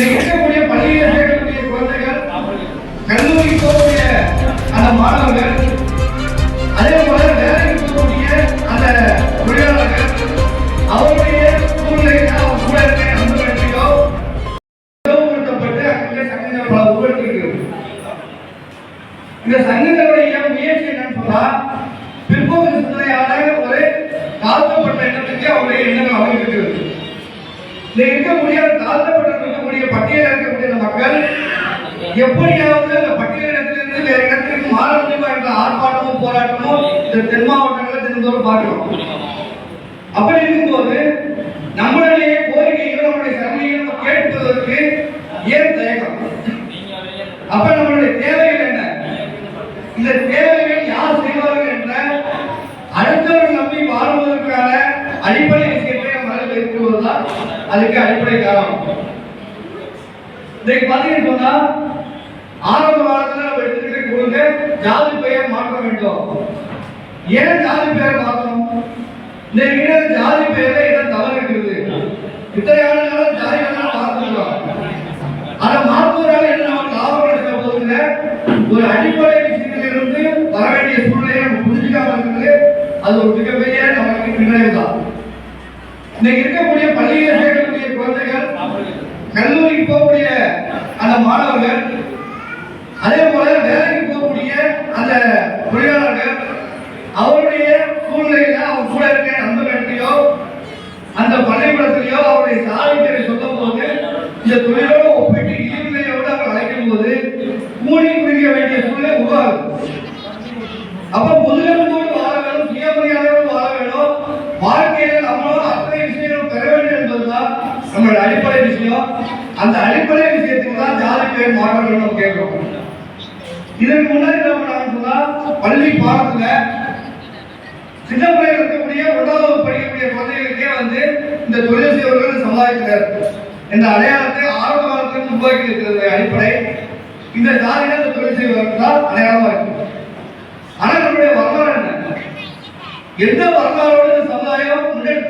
இருக்கக்கூடிய பள்ளியில் சேர்க்கக்கூடிய குழந்தைகள், கல்லூரி போகக்கூடிய அந்த மாணவர்கள், அதே போல வேலைக்கு போகக்கூடிய அந்த தொழிலாளர்கள், அவருடைய சூழ்நிலையில அவர் கூட இருக்க நண்பர்களையோ உபயோகப்படுத்தப்பட்டு அங்கே சங்கங்கள் பல உருவெடுக்கிறது. இந்த சங்கங்களுடைய முயற்சி என்னன்னு சொன்னா, பிற்போக்கு சிந்தனையால ஒரு தாழ்த்தப்பட்ட எண்ணத்துக்கு அவருடைய எண்ணங்கள் அமைந்திருக்கிறது. இருக்கக்கூடிய தாழ்த்தப்பட்டிருக்கக்கூடிய பட்டியலில் இருக்கக்கூடிய மக்கள் எப்படியாவது அந்த பட்டியலிடத்திலிருந்து வேற இடத்திற்கு மாற முடியுமா என்ற ஆர்ப்பாட்டமும் போராட்டமும் இந்த தென் மாவட்டங்களில் தினந்தோறும் பார்க்கிறோம். அப்படி இருக்கும்போது நம்மளுடைய கோரிக்கைகள் நம்முடைய சரணையை கேட்பதற்கு ஏன் தயக்கம்? அப்ப நம்மளுடைய தேவைகள் என்ன? இந்த தேவைகள் யார் செய்வார்கள் என்ற அடுத்தவர்கள் நம்பி வாழ்வதற்கான அடிப்படை விஷயத்தை நம்ம இருக்குவதுதான் அதுக்கு அடிப்படை காரணம். இன்னைக்கு பாத்தீங்கன்னு சொன்னா, ஆரம்ப காலத்துல நம்ம எடுத்துக்கிட்டு கொடுங்க ஜாதி பெயர் மாற்ற வேண்டும். ஏன் ஜாதி பெயர் மாற்றணும்? இந்த ஜாதி பெயர்ல என்ன தவறு இருக்குது? இத்தனை ஆண்டுகளும் ஜாதிகள் பார்த்துக்கிறோம். அதை மாற்றுவதால என்ன நமக்கு லாபம் எடுக்க போகுதுல ஒரு அடிப்படை விஷயத்திலிருந்து வர வேண்டிய சூழ்நிலையை நம்ம புரிஞ்சுக்காம இருக்குது. அது ஒரு மிகப்பெரிய நமக்கு பின்னடைவு தான். இன்னைக்கு இருக்கக்கூடிய பள்ளியில் சேர்க்கக்கூடிய குழந்தைகள், கல்லூரிக்கு போகக்கூடிய அந்த மாணவர்கள், அதே போல வேலைக்கு போகக்கூடிய அந்த தொழிலாளர்கள், அவருடைய சூழ்நிலையில அவர் கூட இருக்க நண்பர்களையோ அந்த பள்ளிக்கூடத்திலேயோ அவருடைய சாதிப்பை சொல்லும் போது இந்த தொழிலோடு ஒப்பிட்டு இழிவுநிலையோடு அவர் அழைக்கும் போது கூலி குறிக்க வேண்டிய சூழ்நிலை உருவாகும். அப்ப முதலமைச்சோடு வாழ வேணும், சுயமரியாதையோடு வாழ வேணும், வாழ்க்கையில நம்மளும் அத்தனை விஷயங்களும் பெற வேண்டும் என்பதுதான் நம்மளோட அடிப்படை விஷயம். அந்த அடிப்படை விஷயத்துக்கு தான் ஜாதி பெயர் மாற்ற வேண்டும் கேட்கிறோம். இதற்கு முன்னாடி நம்ம பள்ளி பாடத்துல சின்ன பிள்ளைகள் இருக்கக்கூடிய 1வது படிக்கக்கூடிய குழந்தைகளுக்கே இந்த தொழில் செய்வர்கள் சமுதாயத்தினர் என்ற அடையாளத்தை ஆரம்ப காலத்தில் உருவாக்கி இருக்கிறது. அடிப்படை இந்த ஜாதியில இந்த தொழில் செய்வர்கள் தான் அடையாளமா இருக்கு. ஆனா நம்முடைய வரலாறு என்ன? எந்த வரலாறோடு சமுதாயம்